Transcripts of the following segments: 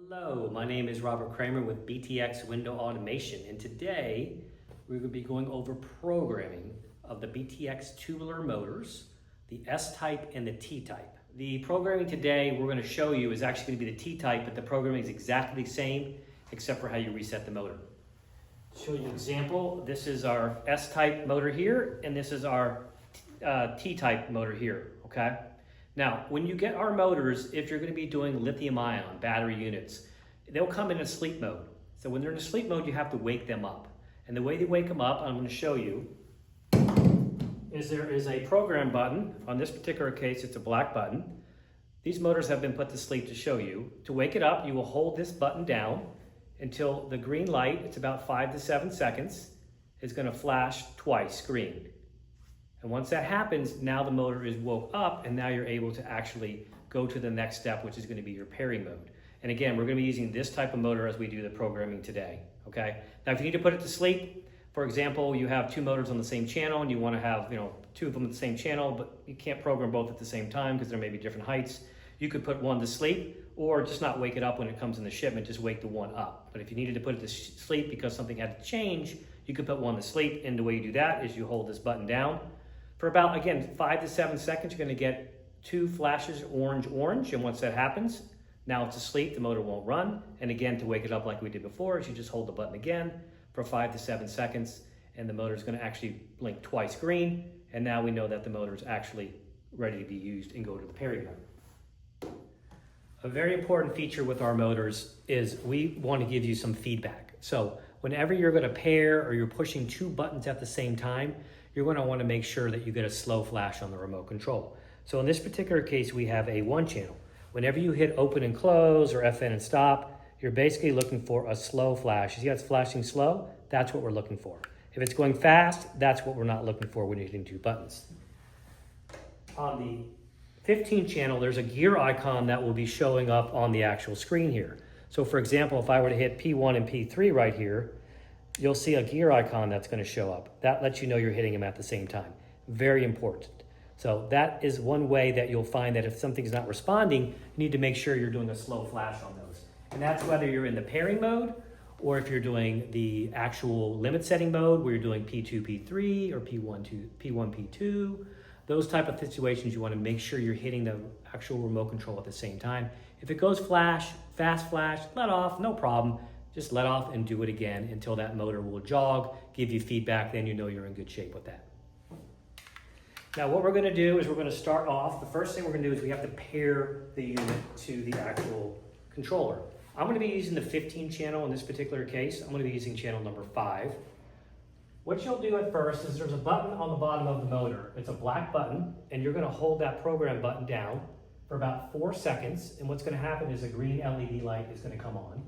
Hello, my name is Robert Kramer with BTX Window Automation, and today we're going to be going over programming of the BTX tubular motors, the S-type and the T-type. The programming today we're going to show you is actually going to be the T-type, but the programming is exactly the same except for how you reset the motor. To show you an example, this is our S-type motor here, and this is our T-type motor here, okay? Now, when you get our motors, if you're going to be doing lithium-ion battery units, they'll come in a sleep mode. So when they're in a sleep mode, you have to wake them up. And the way they wake them up, I'm going to show you, is there is a program button. On this particular case, it's a black button. These motors have been put to sleep to show you. To wake it up, you will hold this button down until the green light, it's about 5 to 7 seconds, is going to flash twice green. And once that happens, now the motor is woke up and now you're able to actually go to the next step, which is going to be your pairing mode. And again, we're going to be using this type of motor as we do the programming today, okay? Now, if you need to put it to sleep, for example, you have two motors on the same channel and you want to have, two of them at the same channel, but you can't program both at the same time because there may be different heights. You could put one to sleep or just not wake it up when it comes in the shipment, just wake the one up. But if you needed to put it to sleep because something had to change, you could put one to sleep. And the way you do that is you hold this button down. For about, again, 5 to 7 seconds, you're going to get two flashes orange, and once that happens, now it's asleep, the motor won't run. And again, to wake it up like we did before, is you just hold the button again for 5 to 7 seconds, and the motor is going to actually blink twice green, and now we know that the motor is actually ready to be used and go to the pairing mode. A very important feature with our motors is we want to give you some feedback. So whenever you're going to pair or you're pushing two buttons at the same time, you're going to want to make sure that you get a slow flash on the remote control. So in this particular case, we have a 1 channel. Whenever you hit open and close or FN and stop, you're basically looking for a slow flash. You see how it's flashing slow? That's what we're looking for. If it's going fast, that's what we're not looking for when you're hitting two buttons. On the 15 channel, there's a gear icon that will be showing up on the actual screen here. So for example, if I were to hit P1 and P3 right here, you'll see a gear icon that's going to show up. That lets you know you're hitting them at the same time. Very important. So that is one way that you'll find that if something's not responding, you need to make sure you're doing a slow flash on those. And that's whether you're in the pairing mode or if you're doing the actual limit setting mode where you're doing P2, P3 or P1, P2. Those type of situations, you want to make sure you're hitting the actual remote control at the same time. If it goes flash, fast flash, let off, no problem. Just let off and do it again until that motor will jog, give you feedback, then you know you're in good shape with that. Now what we're going to do is we're going to start off, the first thing we're going to do is we have to pair the unit to the actual controller. I'm going to be using the 15 channel in this particular case. I'm going to be using channel number 5. What you'll do at first is there's a button on the bottom of the motor. It's a black button, and you're going to hold that program button down for about 4 seconds, and what's going to happen is a green LED light is going to come on.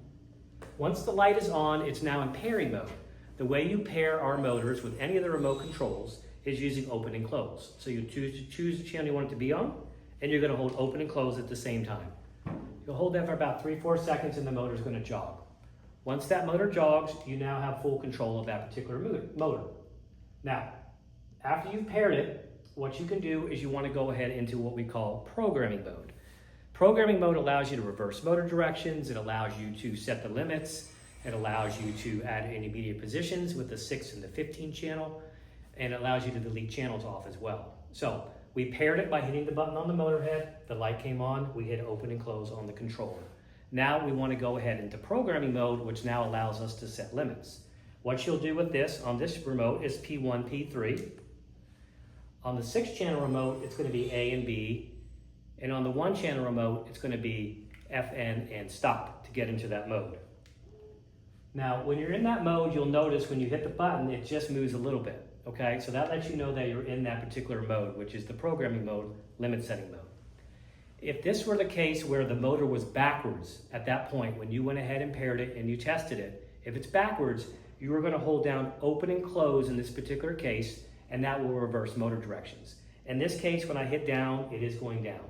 Once the light is on, it's now in pairing mode. The way you pair our motors with any of the remote controls is using open and close. So you choose the channel you want it to be on, and you're going to hold open and close at the same time. You'll hold that for about 3-4 seconds, and the motor is going to jog. Once that motor jogs, you now have full control of that particular motor. Now, after you've paired it, what you can do is you want to go ahead into what we call programming mode. Programming mode allows you to reverse motor directions. It allows you to set the limits. It allows you to add intermediate positions with the 6 and the 15 channel, and it allows you to delete channels off as well. So we paired it by hitting the button on the motor head. The light came on. We hit open and close on the controller. Now we want to go ahead into programming mode, which now allows us to set limits. What you'll do with this on this remote is P1, P3. On the 6 channel remote, it's going to be A and B. And on the 1 channel remote, it's going to be FN and stop to get into that mode. Now, when you're in that mode, you'll notice when you hit the button, it just moves a little bit, okay? So that lets you know that you're in that particular mode, which is the programming mode, limit setting mode. If this were the case where the motor was backwards at that point, when you went ahead and paired it and you tested it, if it's backwards, you are going to hold down open and close in this particular case, and that will reverse motor directions. In this case, when I hit down, it is going down.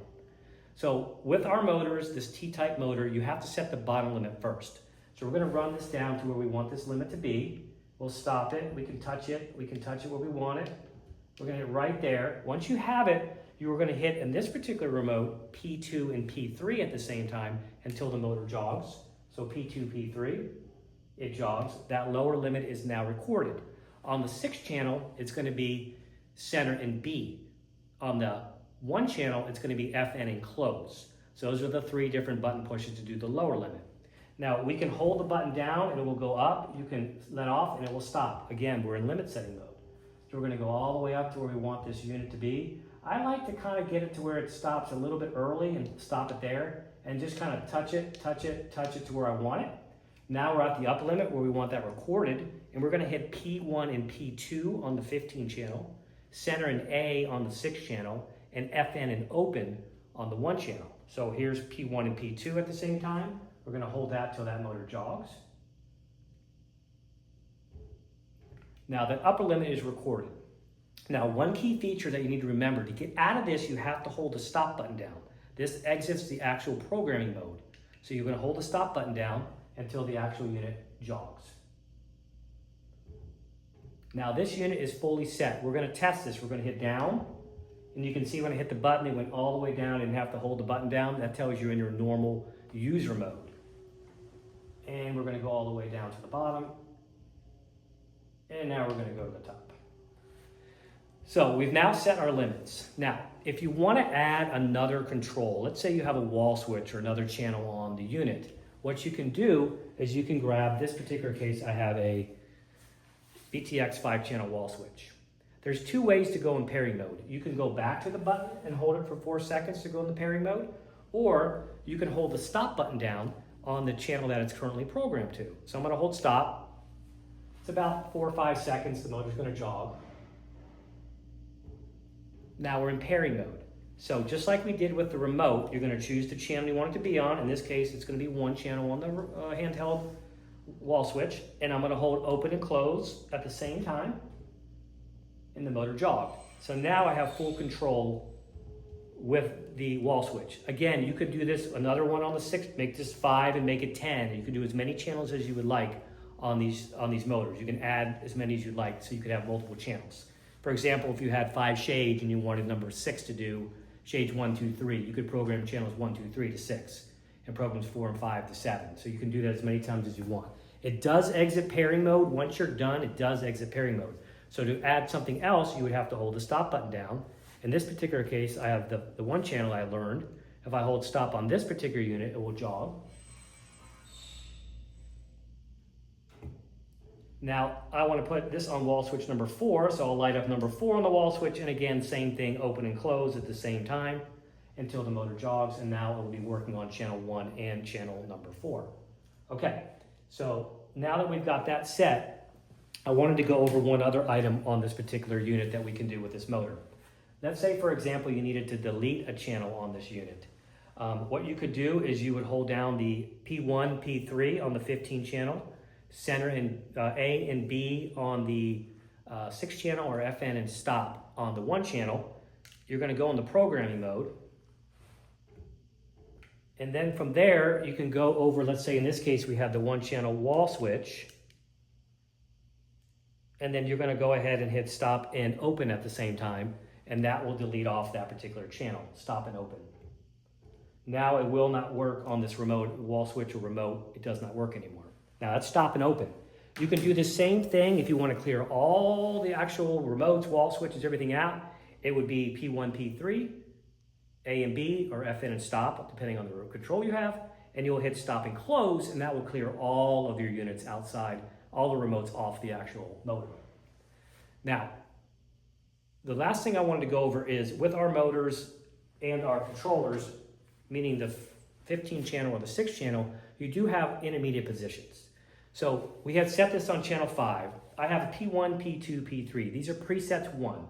So with our motors, this T-type motor, you have to set the bottom limit first. So we're going to run this down to where we want this limit to be. We'll stop it. We can touch it. We can touch it where we want it. We're going to hit right there. Once you have it, you are going to hit, in this particular remote, P2 and P3 at the same time until the motor jogs. So P2, P3, it jogs. That lower limit is now recorded. On the 6 channel, it's going to be center and B. On the 1 channel, it's going to be FN and close. So those are the 3 different button pushes to do the lower limit. Now we can hold the button down and it will go up. You can let off and it will stop. Again, we're in limit setting mode. So we're going to go all the way up to where we want this unit to be. I like to kind of get it to where it stops a little bit early and stop it there and just kind of touch it to where I want it. Now we're at the up limit where we want that recorded, and we're going to hit P1 and P2 on the 15 channel, center and A on the 6 channel, and FN and open on the 1 channel. So here's P1 and P2 at the same time. We're going to hold that till that motor jogs. Now the upper limit is recorded. Now one key feature that you need to remember, to get out of this, you have to hold the stop button down. This exits the actual programming mode. So you're going to hold the stop button down until the actual unit jogs. Now this unit is fully set. We're going to test this. We're going to hit down, and you can see when I hit the button, it went all the way down and have to hold the button down. That tells you in your normal user mode. And we're going to go all the way down to the bottom. And now we're going to go to the top. So we've now set our limits. Now, if you want to add another control, let's say you have a wall switch or another channel on the unit, what you can do is you can grab, this particular case, I have a BTX 5-channel wall switch. There's 2 ways to go in pairing mode. You can go back to the button and hold it for 4 seconds to go in the pairing mode, or you can hold the stop button down on the channel that it's currently programmed to. So I'm going to hold stop. It's about 4 or 5 seconds. The motor's going to jog. Now we're in pairing mode. So just like we did with the remote, you're going to choose the channel you want it to be on. In this case, it's going to be 1 channel on the handheld wall switch. And I'm going to hold open and close at the same time. And the motor jogged. So now I have full control with the wall switch. Again, you could do this, another one on the 6, make this 5 and make it 10. And you can do as many channels as you would like on these motors. You can add as many as you'd like, so you could have multiple channels. For example, if you had 5 shades and you wanted number 6 to do shades 1, 2, 3, you could program channels 1, 2, 3 to 6 and programs 4 and 5 to 7. So you can do that as many times as you want. It does exit pairing mode. Once you're done, it does exit pairing mode. So to add something else, you would have to hold the stop button down. In this particular case, I have the 1 channel I learned. If I hold stop on this particular unit, it will jog. Now, I want to put this on wall switch number 4, so I'll light up number 4 on the wall switch, and again, same thing, open and close at the same time until the motor jogs, and now it will be working on channel 1 and channel number 4. Okay, so now that we've got that set, I wanted to go over one other item on this particular unit that we can do with this motor. Let's say, for example, you needed to delete a channel on this unit. What you could do is you would hold down the P1, P3 on the 15 channel, center and A and B on the 6 channel, or FN and stop on the 1 channel. You're going to go in the programming mode. And then from there, you can go over, let's say in this case, we have the 1 channel wall switch. And then you're going to go ahead and hit stop and open at the same time. And that will delete off that particular channel, stop and open. Now it will not work on this remote wall switch or remote. It does not work anymore. Now that's stop and open. You can do the same thing if you want to clear all the actual remotes, wall switches, everything out. It would be P1, P3, A and B, or FN and stop, depending on the control you have. And you'll hit stop and close, and that will clear all of your units outside, all the remotes off the actual motor. Now, the last thing I wanted to go over is with our motors and our controllers, meaning the 15 channel or the 6 channel, you do have intermediate positions. So we had set this on channel 5. I have a P1, P2, P3. These are presets 1.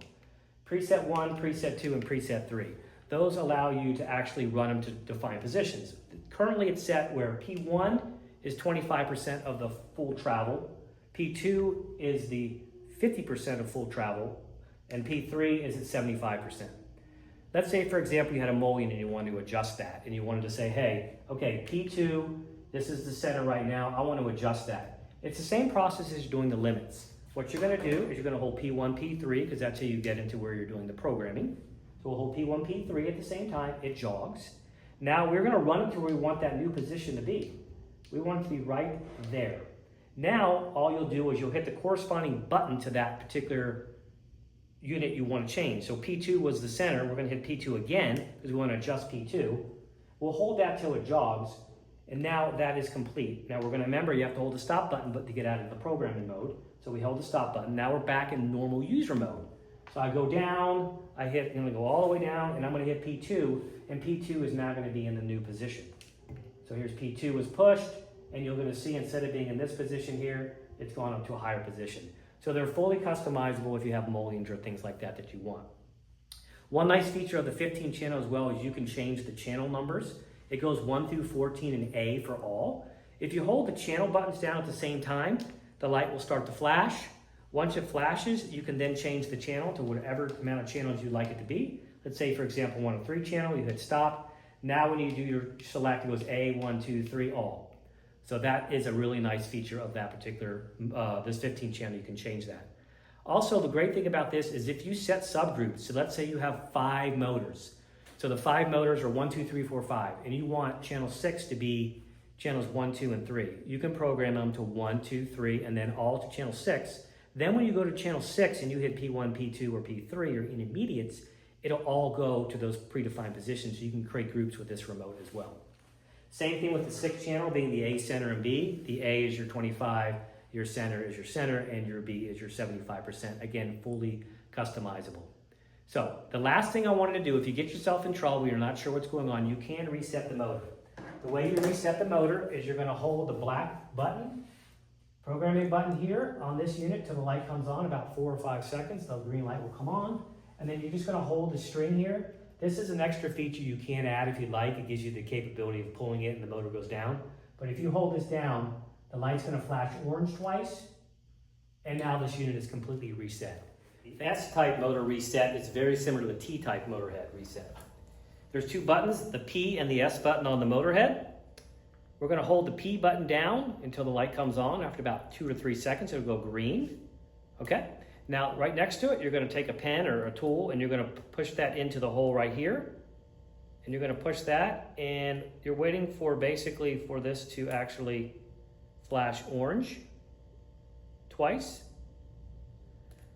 Preset 1, preset 2, and preset 3. Those allow you to actually run them to define positions. Currently it's set where P1 is 25% of the full travel, P2 is the 50% of full travel, and P3 is at 75%. Let's say, for example, you had a mullion and you wanted to adjust that, and you wanted to say, hey, okay, P2, this is the center right now, I want to adjust that. It's the same process as doing the limits. What you're going to do is you're going to hold P1, P3, because that's how you get into where you're doing the programming. So we'll hold P1, P3 at the same time, it jogs. Now we're going to run it to where we want that new position to be. We want it to be right there. Now, all you'll do is you'll hit the corresponding button to that particular unit you want to change. So P2 was the center. We're going to hit P2 again because we want to adjust P2. We'll hold that till it jogs, and now that is complete. Now we're going to remember you have to hold the stop button to get out of the programming mode. So we held the stop button. Now we're back in normal user mode. So I go down, I'm going to go all the way down, and I'm going to hit P2, and P2 is now going to be in the new position. So here's P2 was pushed, and you're going to see instead of being in this position here, it's gone up to a higher position. So they're fully customizable if you have mullions or things like that you want. One nice feature of the 15 channel as well is you can change the channel numbers. It goes 1 through 14 in A for all. If you hold the channel buttons down at the same time, the light will start to flash. Once it flashes, you can then change the channel to whatever amount of channels you'd like it to be. Let's say, for example, 1 of 3 channel, you hit stop. Now when you do your select, it goes A, 1, 2, 3, all. So that is a really nice feature of that particular, this 15 channel, you can change that. Also, the great thing about this is if you set subgroups, so let's say you have 5 motors. So the 5 motors are 1, 2, 3, 4, 5, and you want channel 6 to be channels 1, 2, and 3. You can program them to 1, 2, 3, and then all to channel 6. Then when you go to channel 6 and you hit P1, P2, or P3, or intermediates, it'll all go to those predefined positions, so you can create groups with this remote as well. Same thing with the 6th channel being the A, center, and B. The A is your 25, your center is your center, and your B is your 75%. Again, fully customizable. So the last thing I wanted to do, if you get yourself in trouble, you're not sure what's going on, you can reset the motor. The way you reset the motor is you're going to hold the black button, programming button here on this unit till the light comes on, about 4 or 5 seconds. The green light will come on, and then you're just going to hold the string here. This is an extra feature you can add if you'd like. It gives you the capability of pulling it and the motor goes down. But if you hold this down, the light's going to flash orange twice, and now this unit is completely reset. The S-type motor reset is very similar to the T-type motor head reset. There's 2 buttons, the P and the S button on the motor head. We're going to hold the P button down until the light comes on. After about 2 or 3 seconds, it'll go green. Okay? Now, right next to it, you're going to take a pen or a tool, and you're going to push that into the hole right here. And you're going to push that, and you're waiting for basically for this to actually flash orange twice.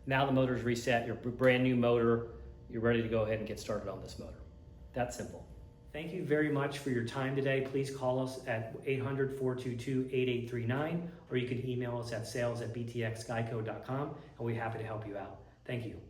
Now the motor's reset, your brand new motor, you're ready to go ahead and get started on this motor. That simple. Thank you very much for your time today. Please call us at 800-422-8839, or you can email us at sales@btxgeico.com, and we're happy to help you out. Thank you.